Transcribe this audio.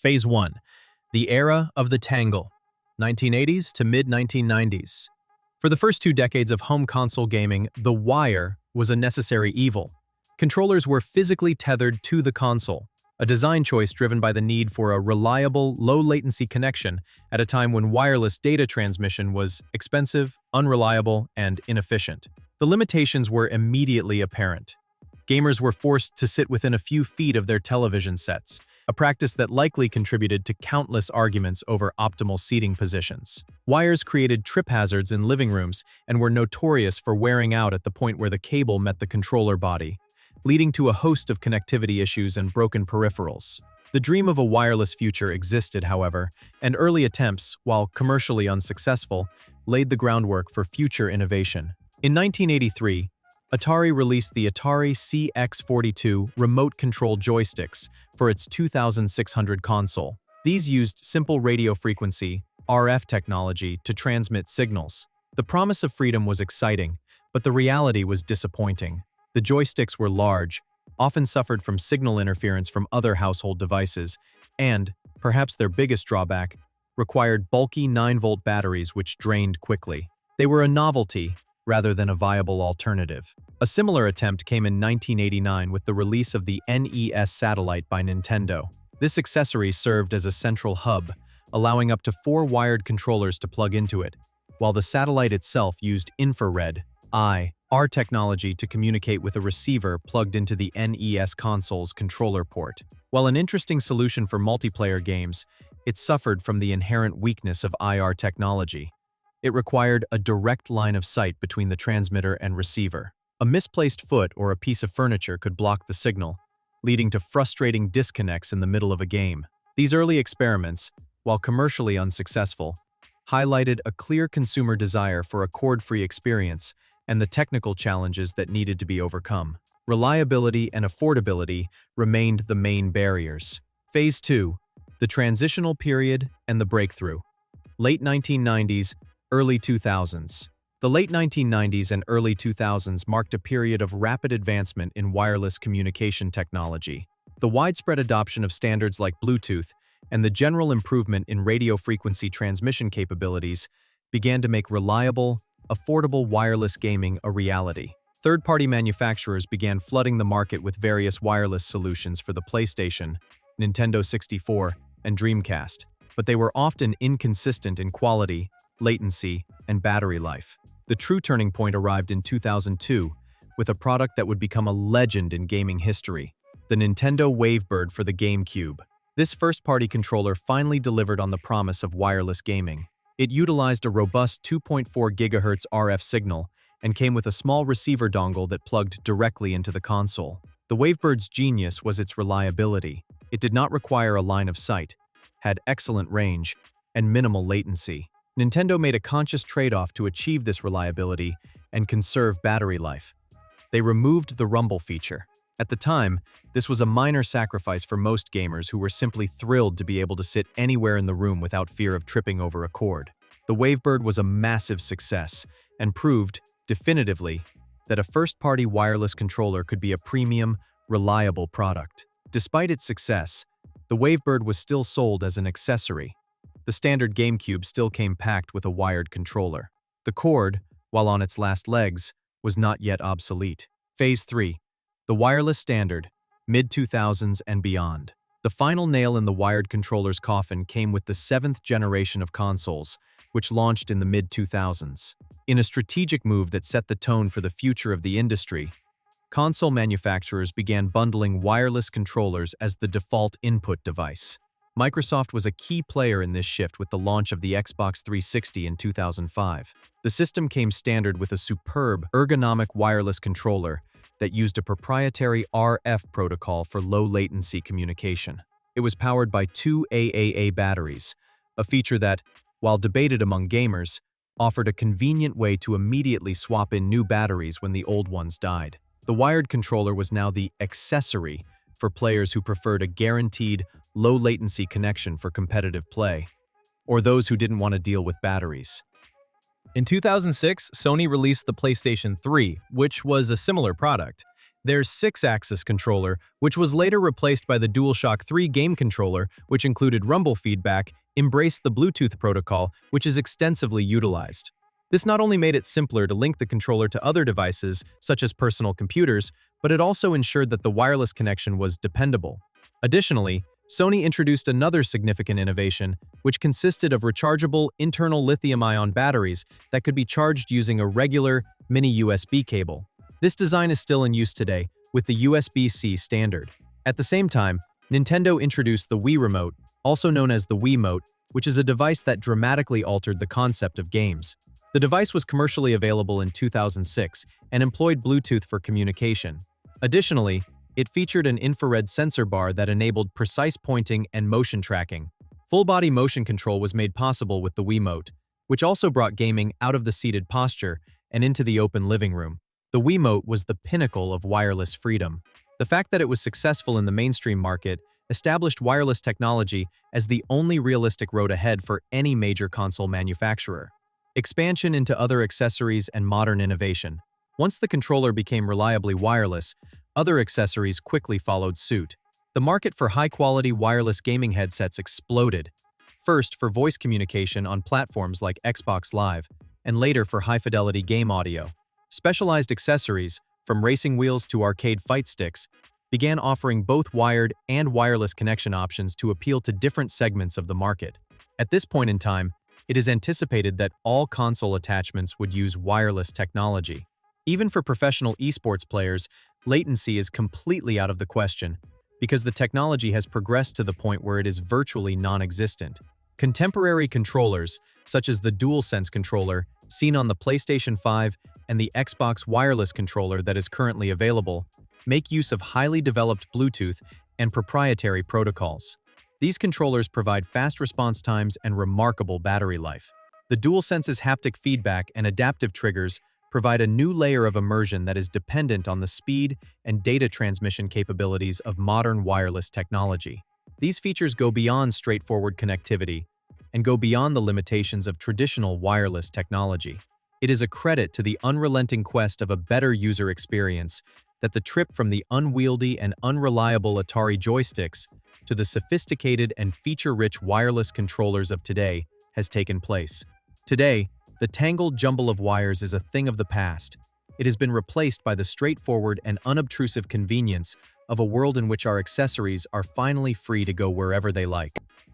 Phase 1. The Era of the Tangle, 1980s to mid-1990s. For the first 2 decades of home console gaming, the wire was a necessary evil. Controllers were physically tethered to the console, a design choice driven by the need for a reliable, low-latency connection at a time when wireless data transmission was expensive, unreliable, and inefficient. The limitations were immediately apparent. Gamers were forced to sit within a few feet of their television sets, a practice that likely contributed to countless arguments over optimal seating positions. Wires created trip hazards in living rooms and were notorious for wearing out at the point where the cable met the controller body, leading to a host of connectivity issues and broken peripherals. The dream of a wireless future existed, however, and early attempts, while commercially unsuccessful, laid the groundwork for future innovation. In 1983, Atari released the Atari CX42 remote-control joysticks for its 2600 console. These used simple radio frequency, RF technology, to transmit signals. The promise of freedom was exciting, but the reality was disappointing. The joysticks were large, often suffered from signal interference from other household devices, and, perhaps their biggest drawback, required bulky 9-volt batteries which drained quickly. They were a novelty, rather than a viable alternative. A similar attempt came in 1989 with the release of the NES Satellite by Nintendo. This accessory served as a central hub, allowing up to 4 wired controllers to plug into it, while the satellite itself used infrared (IR) technology to communicate with a receiver plugged into the NES console's controller port. While an interesting solution for multiplayer games, it suffered from the inherent weakness of IR technology. It required a direct line of sight between the transmitter and receiver. A misplaced foot or a piece of furniture could block the signal, leading to frustrating disconnects in the middle of a game. These early experiments, while commercially unsuccessful, highlighted a clear consumer desire for a cord-free experience and the technical challenges that needed to be overcome. Reliability and affordability remained the main barriers. Phase 2. The transitional period and the breakthrough. Late 1990s, early 2000s. The late 1990s and early 2000s marked a period of rapid advancement in wireless communication technology. The widespread adoption of standards like Bluetooth and the general improvement in radio frequency transmission capabilities began to make reliable, affordable wireless gaming a reality. Third-party manufacturers began flooding the market with various wireless solutions for the PlayStation, Nintendo 64, and Dreamcast, but they were often inconsistent in quality, latency, and battery life. The true turning point arrived in 2002 with a product that would become a legend in gaming history, the Nintendo Wavebird for the GameCube. This first-party controller finally delivered on the promise of wireless gaming. It utilized a robust 2.4 GHz RF signal and came with a small receiver dongle that plugged directly into the console. The Wavebird's genius was its reliability. It did not require a line of sight, had excellent range, and minimal latency. Nintendo made a conscious trade-off to achieve this reliability and conserve battery life. They removed the rumble feature. At the time, this was a minor sacrifice for most gamers who were simply thrilled to be able to sit anywhere in the room without fear of tripping over a cord. The Wavebird was a massive success and proved, definitively, that a first-party wireless controller could be a premium, reliable product. Despite its success, the Wavebird was still sold as an accessory. The standard GameCube still came packed with a wired controller. The cord, while on its last legs, was not yet obsolete. Phase 3. The wireless standard, mid-2000s and beyond. The final nail in the wired controller's coffin came with the 7th generation of consoles, which launched in the mid-2000s. In a strategic move that set the tone for the future of the industry, console manufacturers began bundling wireless controllers as the default input device. Microsoft was a key player in this shift with the launch of the Xbox 360 in 2005. The system came standard with a superb, ergonomic wireless controller that used a proprietary RF protocol for low-latency communication. It was powered by 2 AAA batteries, a feature that, while debated among gamers, offered a convenient way to immediately swap in new batteries when the old ones died. The wired controller was now the accessory for players who preferred a guaranteed, low-latency connection for competitive play, or those who didn't want to deal with batteries. In 2006, Sony released the PlayStation 3, which was a similar product. There's 6-axis controller, which was later replaced by the DualShock 3 game controller, which included rumble feedback, embraced the Bluetooth protocol, which is extensively utilized. This not only made it simpler to link the controller to other devices, such as personal computers, but it also ensured that the wireless connection was dependable. Additionally, Sony introduced another significant innovation, which consisted of rechargeable internal lithium-ion batteries that could be charged using a regular mini USB cable. This design is still in use today, with the USB-C standard. At the same time, Nintendo introduced the Wii Remote, also known as the Wiimote, which is a device that dramatically altered the concept of games. The device was commercially available in 2006 and employed Bluetooth for communication. Additionally, it featured an infrared sensor bar that enabled precise pointing and motion tracking. Full-body motion control was made possible with the Wiimote, which also brought gaming out of the seated posture and into the open living room. The Wiimote was the pinnacle of wireless freedom. The fact that it was successful in the mainstream market established wireless technology as the only realistic road ahead for any major console manufacturer. Expansion into other accessories and modern innovation. Once the controller became reliably wireless, other accessories quickly followed suit. The market for high-quality wireless gaming headsets exploded, first for voice communication on platforms like Xbox Live, and later for high-fidelity game audio. Specialized accessories, from racing wheels to arcade fight sticks, began offering both wired and wireless connection options to appeal to different segments of the market. At this point in time, it is anticipated that all console attachments would use wireless technology. Even for professional esports players, latency is completely out of the question, because the technology has progressed to the point where it is virtually non-existent. Contemporary controllers, such as the DualSense controller, seen on the PlayStation 5 and the Xbox wireless controller that is currently available, make use of highly developed Bluetooth and proprietary protocols. These controllers provide fast response times and remarkable battery life. The DualSense's haptic feedback and adaptive triggers provide a new layer of immersion that is dependent on the speed and data transmission capabilities of modern wireless technology. These features go beyond straightforward connectivity and go beyond the limitations of traditional wireless technology. It is a credit to the unrelenting quest of a better user experience that the trip from the unwieldy and unreliable Atari joysticks to the sophisticated and feature-rich wireless controllers of today has taken place. Today, the tangled jumble of wires is a thing of the past. It has been replaced by the straightforward and unobtrusive convenience of a world in which our accessories are finally free to go wherever they like.